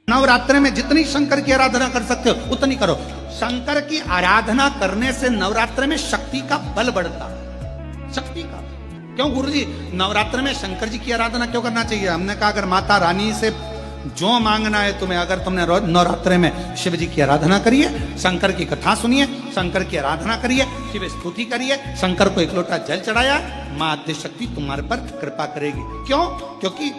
नवरात्र में जितनी शंकर की आराधना कर सकते हो उतनी करो। शंकर की आराधना करने से नवरात्र में शक्ति का बल बढ़ता है। शक्ति का क्यों गुरुजी नवरात्र में शंकर जी की आराधना क्यों करना चाहिए? हमने कहा अगर माता रानी से जो मांगना है तुम्हें, अगर तुमने नवरात्र में शिव जी की आराधना करिए, शंकर की कथा सुनिए, शंकर की आराधना करिए, शिव स्तुति करिए, शंकर को एक लोटा जल चढ़ाया, मां आद्य शक्ति तुम्हारे पर कृपा करेगी। क्यों? क्योंकि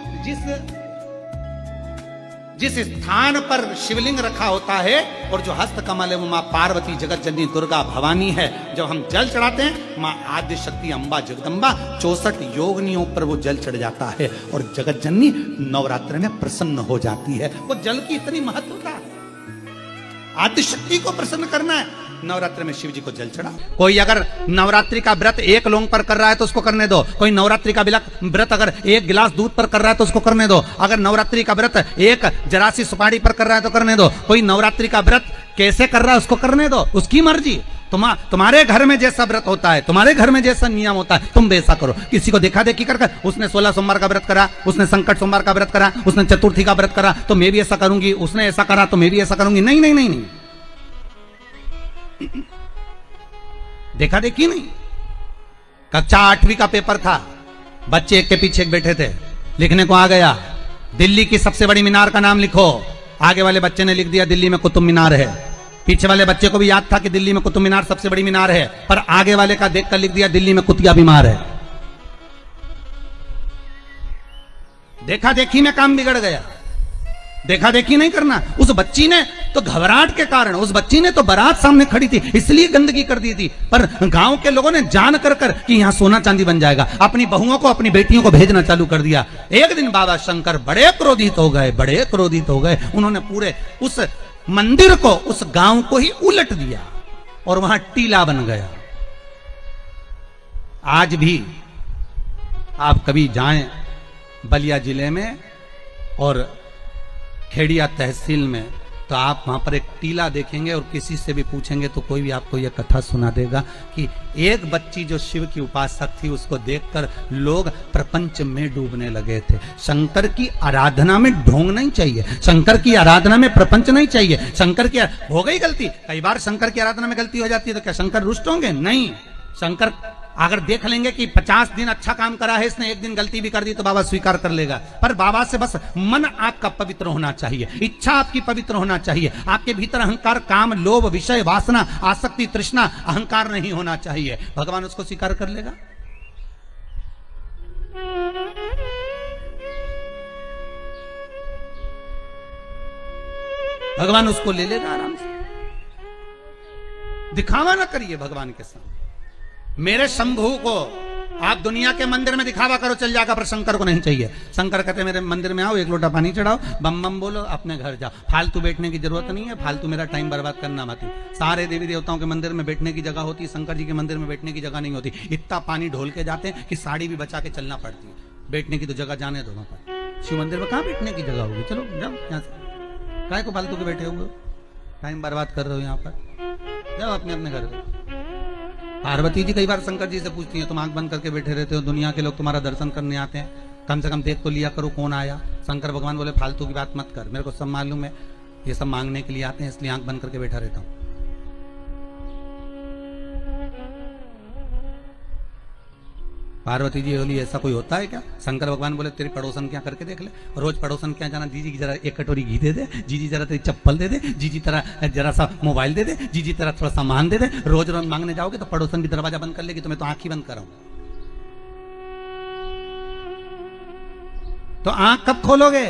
जिस स्थान पर शिवलिंग रखा होता है और जो हस्त कमल है वो मां पार्वती जगत जननी दुर्गा भवानी है। जब हम जल चढ़ाते हैं मां आद्य शक्ति अम्बा जगदम्बा 64 योगिनियों पर वो जल चढ़ जाता है और जगत जननी नवरात्र में प्रसन्न हो जाती है। वो जल की इतनी महत्वता है। आद्य शक्ति को प्रसन्न करना है, नवरात्र में शिव जी को जल चढ़ा। कोई अगर नवरात्रि का व्रत एक लौंग पर कर रहा है तो उसको करने दो। कोई नवरात्रि का व्रत अगर एक गिलास दूध पर कर रहा है तो उसको करने दो। अगर नवरात्रि का व्रत एक जरासी सुपारी पर कर रहा है तो करने दो। कोई नवरात्रि का व्रत कैसे कर रहा है उसको करने दो, उसकी मर्जी। तुम्हारे घर में जैसा व्रत होता है, तुम्हारे घर में जैसा नियम होता है, तुम वैसा करो। किसी को देखा देखी कर उसने 16 सोमवार का व्रत करा, उसने संकट सोमवार का व्रत करा, उसने चतुर्थी का व्रत करा तो मैं भी ऐसा करूंगी, उसने ऐसा करा तो मैं भी ऐसा करूंगी। नहीं नहीं नहीं नहीं, देखा देखी नहीं। कक्षा 8वीं का पेपर था, बच्चे एक के पीछे एक बैठे थे, लिखने को आ गया दिल्ली की सबसे बड़ी मीनार का नाम लिखो। आगे वाले बच्चे ने लिख दिया दिल्ली में कुतुब मीनार है। पीछे वाले बच्चे को भी याद था कि दिल्ली में कुतुब मीनार सबसे बड़ी मीनार है, पर आगे वाले का देखकर लिख दिया दिल्ली में कुतिया बीमार है। देखा देखी में काम बिगड़ गया। देखा देखी नहीं करना। उस बच्ची ने तो घबराहट के कारण, उस बच्ची ने तो बारात सामने खड़ी थी इसलिए गंदगी कर दी थी, पर गांव के लोगों ने जान कर कि यहां सोना चांदी बन जाएगा, अपनी बहुओं को अपनी बेटियों को भेजना चालू कर दिया। एक दिन बाबा शंकर बड़े क्रोधित हो गए, बड़े क्रोधित हो गए। उन्होंने पूरे उस मंदिर को, उस गांव को ही उलट दिया और वहां टीला बन गया। आज भी आप कभी जाएं बलिया जिले में और खेड़िया तहसील में तो आप वहां पर एक टीला देखेंगे और किसी से भी पूछेंगे तो कोई भी आपको यह कथा सुना देगा कि एक बच्ची जो शिव की उपासक थी उसको देखकर लोग प्रपंच में डूबने लगे थे। शंकर की आराधना में ढोंग नहीं चाहिए, शंकर की आराधना में प्रपंच नहीं चाहिए। शंकर की हो गई गलती, कई बार शंकर की आराधना में गलती हो जाती है तो क्या शंकर रुष्ट होंगे? नहीं। शंकर अगर देख लेंगे कि 50 दिन अच्छा काम करा है इसने, एक दिन गलती भी कर दी तो बाबा स्वीकार कर लेगा। पर बाबा से बस मन आपका पवित्र होना चाहिए, इच्छा आपकी पवित्र होना चाहिए। आपके भीतर अहंकार, काम, लोभ, विषय, वासना, आसक्ति, तृष्णा, अहंकार नहीं होना चाहिए। भगवान उसको स्वीकार कर लेगा। भगवान उसको ले लेगा आराम से। दिखावा ना करिए भगवान के सामने। मेरे शंभू को आप दुनिया के मंदिर में दिखावा करो चल जाएगा, पर शंकर को नहीं चाहिए। शंकर कहते मेरे मंदिर में आओ, एक लोटा पानी चढ़ाओ, बम बम बोलो, अपने घर जाओ। फालतू बैठने की जरूरत नहीं है, फालतू मेरा टाइम बर्बाद करना मत। सारे देवी देवताओं के मंदिर में बैठने की जगह होती है, शंकर जी के मंदिर में बैठने की जगह नहीं होती। इतना पानी ढोल के जाते हैं कि साड़ी भी बचा के चलना पड़ती है। बैठने की तो जगह जाने दो। वहां पर शिव मंदिर में कहाँ बैठने की जगह होगी? चलो जाओ यहाँ से, काय को फालतू के बैठे हुए, टाइम बर्बाद कर रहे हो यहाँ पर, जाओ अपने अपने घर। पार्वती जी कई बार शंकर जी से पूछती हैं तुम आंख बंद करके बैठे रहते हो, दुनिया के लोग तुम्हारा दर्शन करने आते हैं, कम से कम देख तो लिया करो कौन आया। शंकर भगवान बोले फालतू की बात मत कर, मेरे को सब मालूम है, ये सब मांगने के लिए आते हैं इसलिए आंख बंद करके बैठा रहता हूं। पार्वती जी बोली ऐसा कोई होता है क्या? शंकर भगवान बोले तेरे पड़ोसन क्या करके देख ले। रोज पड़ोसन क्या जाना, जीजी की जरा एक कटोरी घी दे दे, जीजी जरा तेरी चप्पल दे दे, जीजी तरह जरा सा मोबाइल दे दे, जीजी तरह थोड़ा सामान दे दे। रोज रोज मांगने जाओगे तो पड़ोसन भी दरवाजा बंद कर लेगी, तो मैं तो आंख ही बंद कर रहा हूं। तो आंख कब खोलोगे?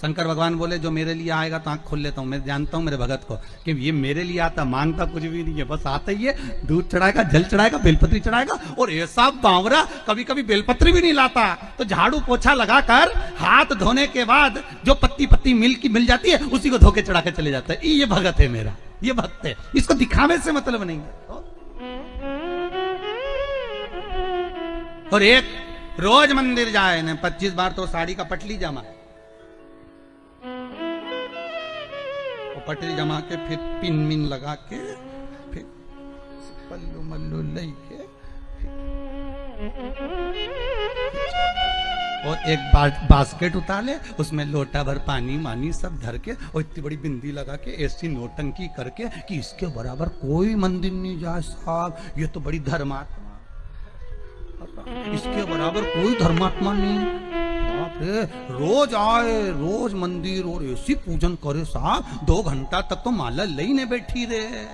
शंकर भगवान बोले जो मेरे लिए आएगा तो आंख खोल लेता हूं। मैं जानता हूं मेरे भगत को कि ये मेरे लिए आता, मांगता कुछ भी नहीं है, बस आता ही है, दूध चढ़ाएगा, जल चढ़ाएगा, बेलपत्री चढ़ाएगा। और ऐसा बावरा कभी कभी बेलपत्री भी नहीं लाता, तो झाड़ू पोछा लगाकर हाथ धोने के बाद जो पत्ती पत्ती मिल जाती है उसी को धोके चढ़ा के चले जाता है। ये भगत है मेरा, ये भक्त है, इसको दिखावे से मतलब नहीं है। और एक रोज मंदिर जाए न 25 बार तो साड़ी का पटली जमा, पटरी जमा के फिर पिन मिन लगा के फिर पल्लू मल्लू ले के और एक बास्केट उतार ले, उसमें लोटा भर पानी मानी सब धर के और इतनी बड़ी बिंदी लगा के ऐसी नोटंकी करके कि इसके बराबर कोई मंदिर नहीं जाए साहब, ये तो बड़ी धर्मात्मा, इसके बराबर कोई धर्मात्मा नहीं। बाप रे, रोज आए रोज मंदिर और ऐसी पूजन करे साहब, 2 घंटा तक तो माला लेने बैठी रहे।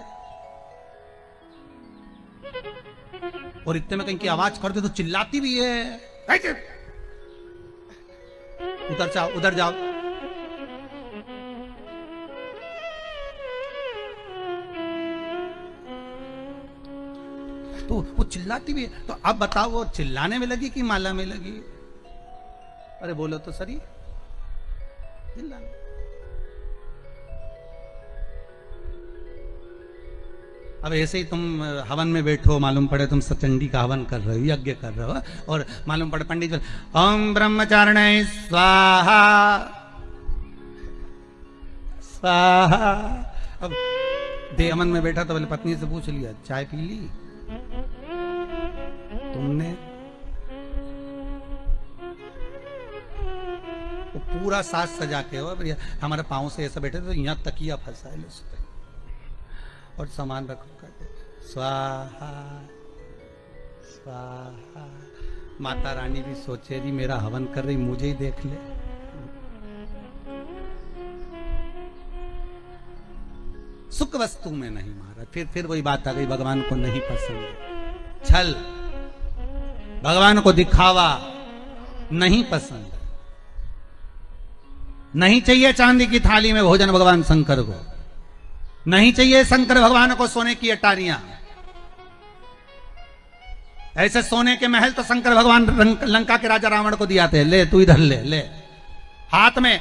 और इतने में कहीं की आवाज करते तो चिल्लाती भी है, उधर जाओ उधर जाओ। तो वो चिल्लाती भी है। तो अब बताओ वो चिल्लाने में लगी कि माला में लगी? अरे बोलो तो सही, चिल्लाने। अब ऐसे ही तुम हवन में बैठो, मालूम पड़े तुम सचंडी का हवन कर रहे हो, यज्ञ कर रहे हो, और मालूम पड़े पंडित जी ओम ब्रह्मचारिणे स्वाहा स्वाहा। अब देह हवन में बैठा तो पहले पत्नी से पूछ लिया, चाय पी ली तुमने? वो पूरा साज सजा के हो, हमारे पाँव से ऐसा बैठे तो यहाँ तकिया फंसा है उस पे, और सामान रखो करके स्वाहा स्वाहा। माता रानी भी सोचे रही मेरा हवन कर रही, मुझे ही देख ले। सुख वस्तु में नहीं मारा। फिर वही बात आ गई, भगवान को नहीं पसंद छल, भगवान को दिखावा नहीं पसंद। नहीं चाहिए चांदी की थाली में भोजन भगवान शंकर को, नहीं चाहिए शंकर भगवान को सोने की अटारियां। ऐसे सोने के महल तो शंकर भगवान लंका के राजा रावण को दिया थे, ले तू इधर ले ले। हाथ में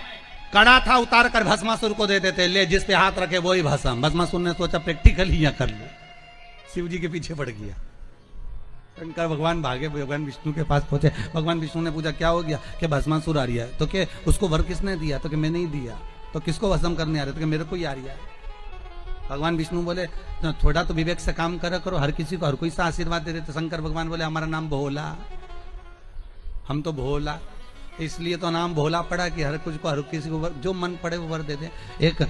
कड़ा था, उतार कर भस्मासुर को दे देते, ले जिस पे हाथ रखे वो ही भस्म। भस्मासुर ने सोचा प्रैक्टिकल ही कर लो, शिव जी के पीछे पड़ गया। शंकर भगवान भागे, भगवान विष्णु के पास पहुंचे। भगवान विष्णु ने पूछा क्या हो गया? कि भस्मासुर आ रही है। तो कि उसको वर किसने दिया? तो कि मैंने ही दिया। तो किसको भस्म करने आ रहे? तो कि मेरे को ही आ रही है। भगवान विष्णु बोले थोड़ा तो विवेक से काम करा करो, हर किसी को हर कोई सा आशीर्वाद दे रहे। तो शंकर भगवान बोले हमारा नाम भोला, हम तो भोला, इसलिए तो नाम भोला पड़ा कि हर कुछ को हर किसी को जो मन पड़े वो वर दे दे। एक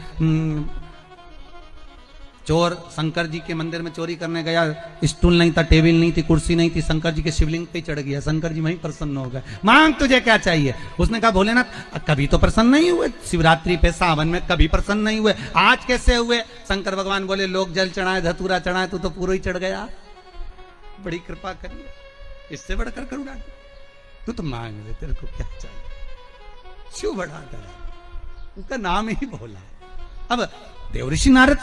चोर शंकर जी के मंदिर में चोरी करने गया, स्टूल नहीं था, टेबल नहीं थी, कुर्सी नहीं थी, शंकर जी के शिवलिंग पे चढ़ गया। शंकर जी वहीं प्रसन्न हो गए, मांग तुझे क्या चाहिए? उसने कहा भोलेनाथ कभी तो प्रसन्न नहीं हुए, शिवरात्रि पे सावन में कभी प्रसन्न नहीं हुए, आज कैसे हुए? शंकर भगवान बोले लोग जल चढ़ाए धतूरा चढ़ाए, तू तो पूरा ही चढ़ गया, बड़ी कृपा करिए, इससे बढ़कर करुणा तू तो मांग ले, तेरे को क्या चाहिए? शिव बढ़ा कर, उसका नाम ही भोला। अब देवऋषि नारद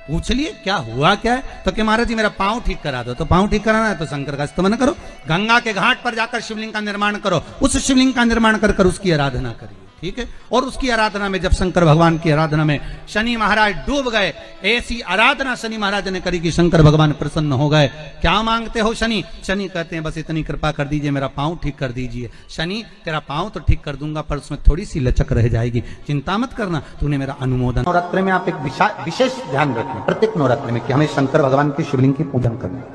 पूछ लिए क्या हुआ क्या है? तो कि महाराज जी मेरा पांव ठीक करा दो। तो पांव ठीक कराना है तो शंकर का स्तमन करो, गंगा के घाट पर जाकर शिवलिंग का निर्माण करो, उस शिवलिंग का निर्माण कर उसकी आराधना करिए, ठीक है? और उसकी आराधना में जब शंकर भगवान की आराधना में शनि महाराज डूब गए, ऐसी आराधना शनि महाराज ने करी कि शंकर भगवान प्रसन्न हो गए। क्या मांगते हो शनि? शनि कहते हैं बस इतनी कृपा कर दीजिए, मेरा पांव ठीक कर दीजिए। शनि तेरा पांव तो ठीक कर दूंगा पर उसमें थोड़ी सी लचक रह जाएगी, चिंता मत करना, तूने मेरा अनुमोदन। नवरात्र में आप एक विशेष ध्यान रखें प्रत्येक नवरात्र में कि हमें शंकर भगवान के शिवलिंग की पूजन करनी है।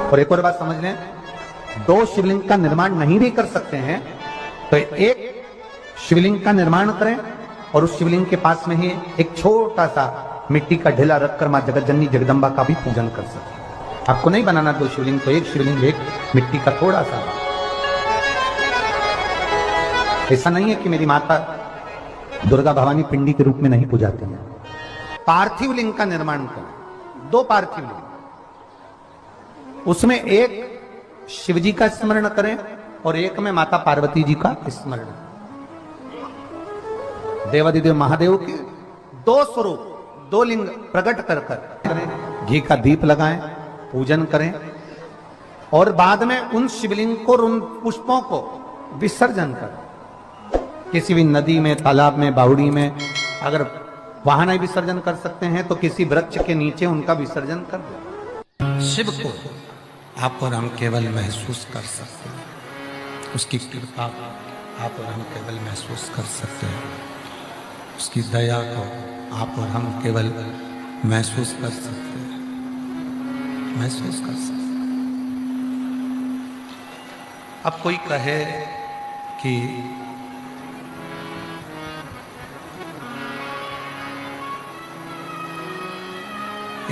और एक और बात समझ लें, 2 शिवलिंग का निर्माण नहीं भी कर सकते हैं तो एक शिवलिंग का निर्माण करें और उस शिवलिंग के पास में ही एक छोटा सा मिट्टी का ढेला रखकर मां जगतजननी जगदम्बा का भी पूजन कर सके। आपको नहीं बनाना 2 शिवलिंग, तो एक शिवलिंग एक मिट्टी का थोड़ा सा। ऐसा नहीं है कि मेरी माता दुर्गा भवानी पिंडी के रूप में नहीं पूजाती है। पार्थिव लिंग का निर्माण करें, 2 पार्थिव लिंग, उसमें एक शिवजी का स्मरण करें और एक में माता पार्वती जी का स्मरण। देवादिदेव महादेव के 2 स्वरूप, 2 लिंग प्रकट कर कर घी का दीप लगाएं, पूजन करें और बाद में उन शिवलिंग को, उन पुष्पों को विसर्जन करें। किसी भी नदी में, तालाब में, बावड़ी में, अगर वहां नहीं विसर्जन कर सकते हैं तो किसी वृक्ष के नीचे उनका विसर्जन कर दें। शिव को आप और हम केवल महसूस कर सकते हैं, उसकी कृपा आप और हम केवल महसूस कर सकते हैं, उसकी दया को आप और हम केवल महसूस कर सकते हैं, महसूस कर सकते हैं। अब कोई कहे कि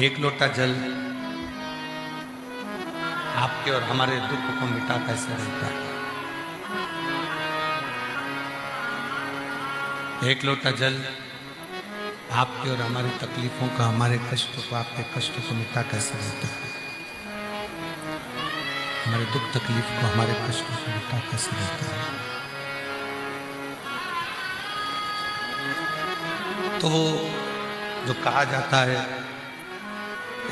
एक लोटा जल आपके और हमारे दुख को मिटा कैसे देता है। एक लोटा जल आपके और हमारी तकलीफों का, हमारे कष्टों को, आपके कष्टों को मिटा कैसे देता है। हमारे दुख तकलीफ को, हमारे कष्टों को मिटा कैसे देता है। तो वो जो कहा जाता है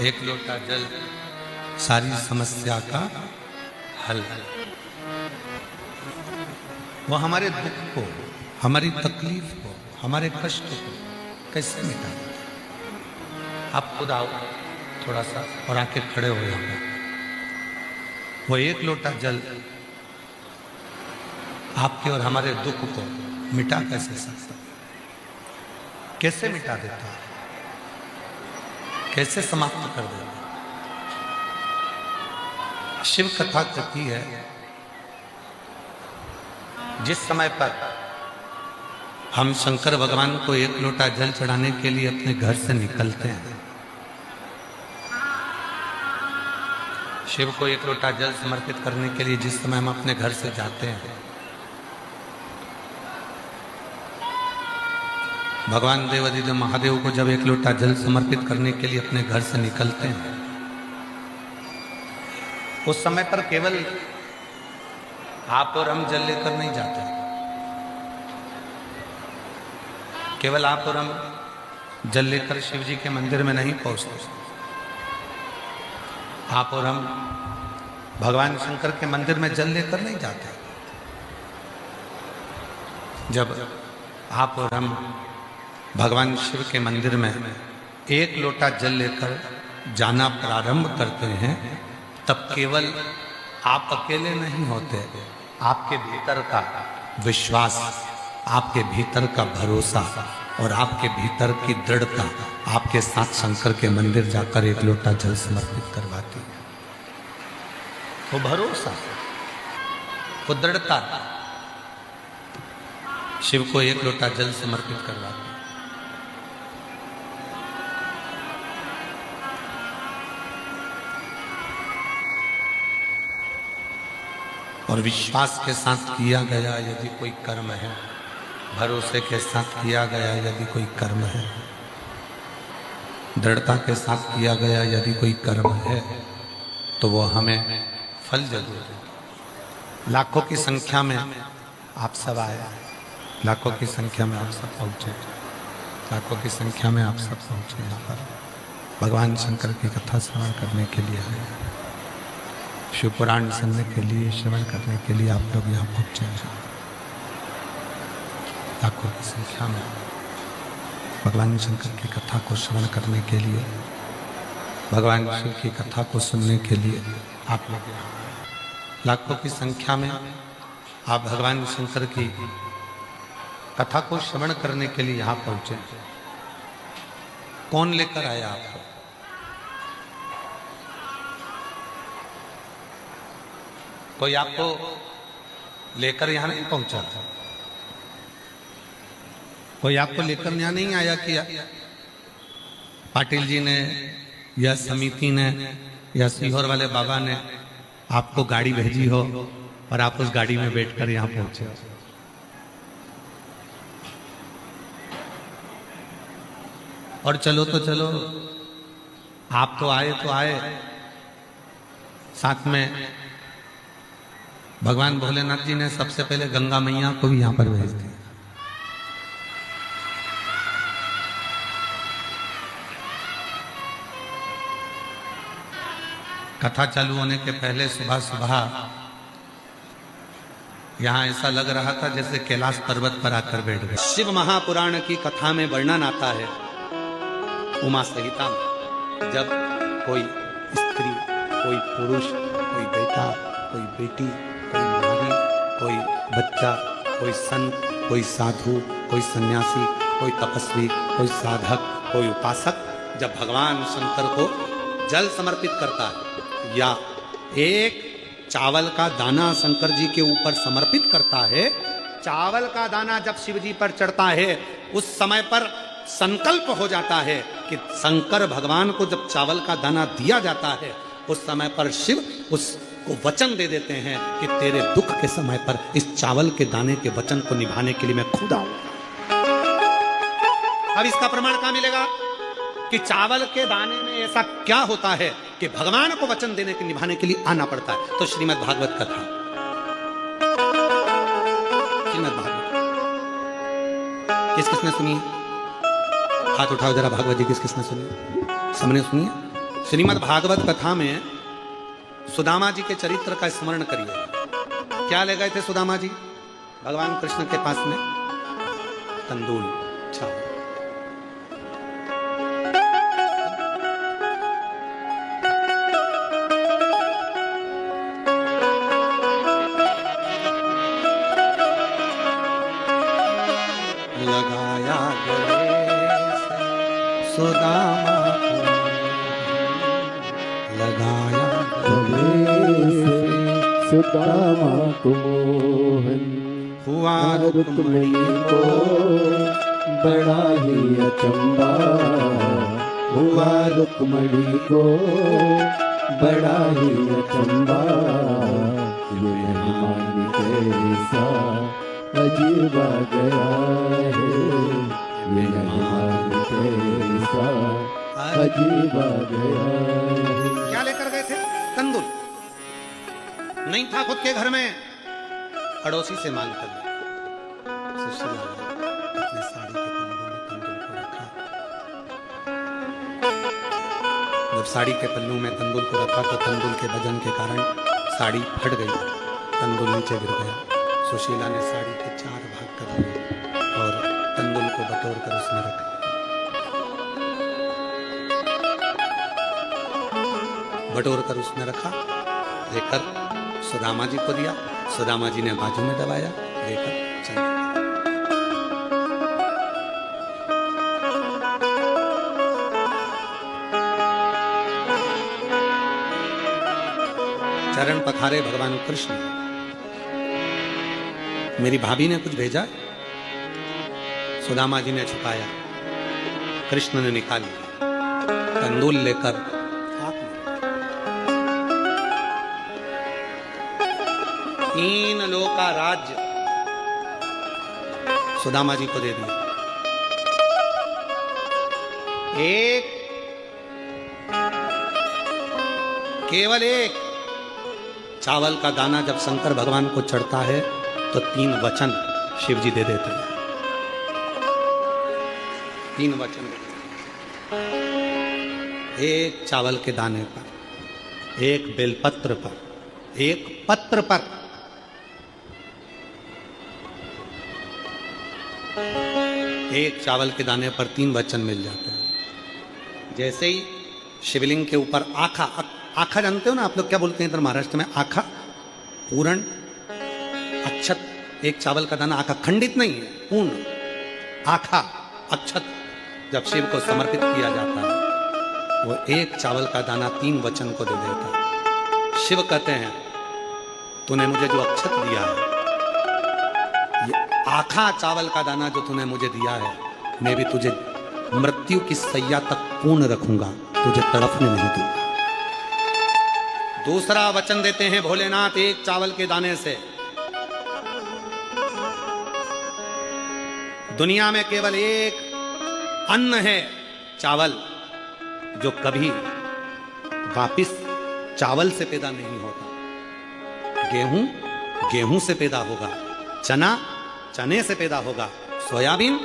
एक लोटा जल सारी समस्या का हल, वो हमारे दुख को, हमारी तकलीफ को, हमारे कष्ट को कैसे मिटा देता है। आप खुद आओ थोड़ा सा और आके खड़े हो जाओ। वो एक लोटा जल आपके और हमारे दुख को मिटा कैसे सकता है, कैसे मिटा देता है, कैसे समाप्त कर देता है। शिव कथा कहती है जिस समय पर हम शंकर भगवान को एक लोटा जल चढ़ाने के लिए अपने घर से निकलते हैं, शिव को एक लोटा जल समर्पित करने के लिए जिस समय हम अपने घर से जाते हैं, भगवान देवादिदेव महादेव को जब एक लोटा जल समर्पित करने के लिए अपने घर से निकलते हैं, उस समय पर केवल आप और हम जल लेकर नहीं जाते, केवल आप और हम जल लेकर शिव जी के मंदिर में नहीं पहुंचते। आप और हम भगवान शंकर के मंदिर में जल लेकर नहीं जाते। जब आप और हम भगवान शिव के मंदिर में एक लोटा जल लेकर जाना प्रारंभ करते हैं, तब केवल आप अकेले नहीं होते, आपके भीतर का विश्वास, आपके भीतर का भरोसा और आपके भीतर की दृढ़ता आपके साथ शंकर के मंदिर जाकर एक लोटा जल समर्पित करवाती है। वो भरोसा, वो दृढ़ता शिव को एक लोटा जल समर्पित करवाती है। और विश्वास के साथ किया गया यदि कोई कर्म है, भरोसे के साथ किया गया यदि कोई कर्म है, दृढ़ता के साथ किया गया यदि कोई कर्म है, तो वो हमें फल जरूर दे। लाखों की संख्या में आप सब आए, लाखों की संख्या में आप सब पहुँचे, लाखों की संख्या में आप सब पहुँचे यहाँ पर भगवान शंकर की कथा श्रवण करने के लिए आए, शिव पुराण सुनने के लिए, श्रवण करने के लिए आप लोग यहाँ पहुँचे हैं। लाखों की संख्या में भगवान शंकर की कथा को श्रवण करने के लिए, भगवान शिव की कथा को सुनने के लिए आप लोग लाखों की संख्या में आप भगवान शंकर की कथा को श्रवण करने के लिए यहाँ पहुँचे। कौन लेकर आया आपको? कोई आपको लेकर यहाँ नहीं पहुंचा, कोई आपको लेकर यहाँ नहीं आया कि पाटिल जी ने या समिति ने या सीहोर वाले बाबा ने आपको गाड़ी भेजी हो और आप उस गाड़ी में बैठकर यहाँ पहुंचे। और चलो तो चलो, आप तो आए, साथ में भगवान भोलेनाथ जी ने सबसे पहले गंगा मैया को भी यहाँ पर भेज दिया। कथा चालू होने के पहले सुबह सुबह यहाँ ऐसा लग रहा था जैसे कैलाश पर्वत पर आकर बैठ गए। शिव महापुराण की कथा में वर्णन आता है उमा संहिता में, जब कोई स्त्री, कोई पुरुष, कोई बेटा, कोई बेटी, कोई नारी, कोई बच्चा, कोई संत, कोई साधु, कोई सन्यासी, कोई तपस्वी, कोई साधक, कोई उपासक जब भगवान शंकर को जल समर्पित करता है या एक चावल का दाना शंकर जी के ऊपर समर्पित करता है, चावल का दाना जब शिव जी पर चढ़ता है उस समय पर संकल्प हो जाता है कि शंकर भगवान को जब चावल का दाना दिया जाता है उस समय पर शिव उसको वचन दे देते हैं कि तेरे दुख के समय पर इस चावल के दाने के वचन को निभाने के लिए मैं खुद आऊंगा। अब इसका प्रमाण कहां मिलेगा कि चावल के दाने में ऐसा क्या होता है कि भगवान को वचन देने के निभाने के लिए आना पड़ता है? तो श्रीमद् भागवत कथा, श्रीमद् भागवत किस किसने सुनी? हाथ उठाओ जरा, भागवत जी किस किसने सुनी? सबने सुनी? श्रीमद् भागवत कथा में सुदामा जी के चरित्र का स्मरण करिए। क्या ले गए थे सुदामा जी भगवान कृष्ण के पास में? तंदूल, चावल। लगाया गले से सुदामा को, लगाया गले से सुदामा को मोहन हुआ रुक्मिणी को बड़ा ही अचंबा, हुआ रुक्मिणी को बड़ा ही अचंबा। ये मेहमान कैसा अजीबा गया है, ये मेहमान कैसा अजीबा गया है। क्या लेकर गए थे? तंदूल। नहीं था खुद के घर में, पड़ोसी से मांग कर सुशीला ने अपने साड़ी के पल्लू में तंदूल को रखा। जब साड़ी के पल्लू में तंदूल को रखा तो तंदूल के वजन के कारण साड़ी फट गई, तंदूल नीचे गिर गया। सुशीला ने साड़ी के 4 भाग कर दिए और तंदूल को बटोर कर उसने रख लिया। बटोर कर उसने रखा, लेकर सुदामा जी को दिया। सुदामा जी ने बाजू में दबाया, लेकर चल दिया। चरण पखारे भगवान कृष्ण। मेरी भाभी ने कुछ भेजा, सुदामा जी ने छुपाया, कृष्ण ने निकाली, तंदूल लेकर हाथ में 3 लोक का राज्य सुदामा जी को दे दिया। एक, केवल एक चावल का दाना जब शंकर भगवान को चढ़ता है तो 3 वचन शिव जी दे देते हैं। 3 वचन, एक चावल के दाने पर, एक बेलपत्र पर, एक पत्र पर। एक चावल के दाने पर 3 वचन मिल जाते हैं। जैसे ही शिवलिंग के ऊपर आखा, आखा जानते हो ना आप लोग, क्या बोलते हैं इधर महाराष्ट्र में? आखा, पूर्ण, अक्षत। एक चावल का दाना आखा, खंडित नहीं है, पूर्ण आखा अक्षत जब शिव को समर्पित किया जाता है, वो एक चावल का दाना 3 वचन को दे देता है। शिव कहते हैं तूने मुझे जो अक्षत दिया है, ये आखा चावल का दाना जो तूने मुझे दिया है, मैं भी तुझे मृत्यु की सैया तक पूर्ण रखूंगा, तुझे तड़फने नहीं दूंगा। दूसरा वचन देते हैं भोलेनाथ एक चावल के दाने से। दुनिया में केवल एक अन्न है, चावल, जो कभी वापिस चावल से पैदा नहीं होता। गेहूं, गेहूं से पैदा होगा, चना, चने से पैदा होगा, सोयाबीन,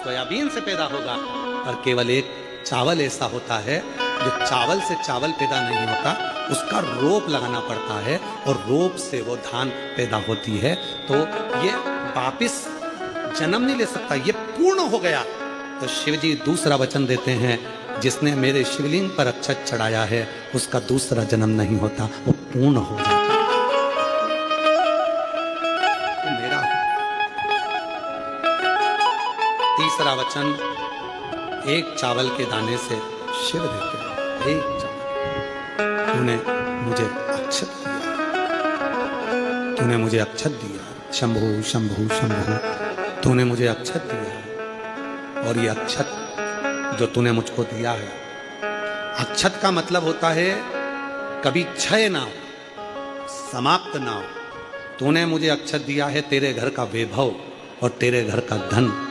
सोयाबीन से पैदा होगा, और केवल एक चावल ऐसा होता है जो चावल से चावल पैदा नहीं होता, उसका रोप लगाना पड़ता है और रोप से वो धान पैदा होती है। तो ये वापिस जन्म नहीं ले सकता, ये पूर्ण हो गया। तो शिव जी दूसरा वचन देते हैं, जिसने मेरे शिवलिंग पर अक्षत चढ़ाया है उसका दूसरा जन्म नहीं होता, वो पूर्ण हो जाता है। मेरा तीसरा वचन एक चावल के दाने से शिव देते हैं। एक चावल, उन्हें मुझे अक्षत दिया, तूने मुझे अक्षत दिया, शंभु शंभु शंभु, तूने मुझे अक्षत दिया। और ये अक्षत जो तूने मुझको दिया है, अक्षत का मतलब होता है कभी क्षय ना हो, समाप्त ना हो। तूने मुझे अक्षत दिया है तेरे घर का वैभव और तेरे घर का धन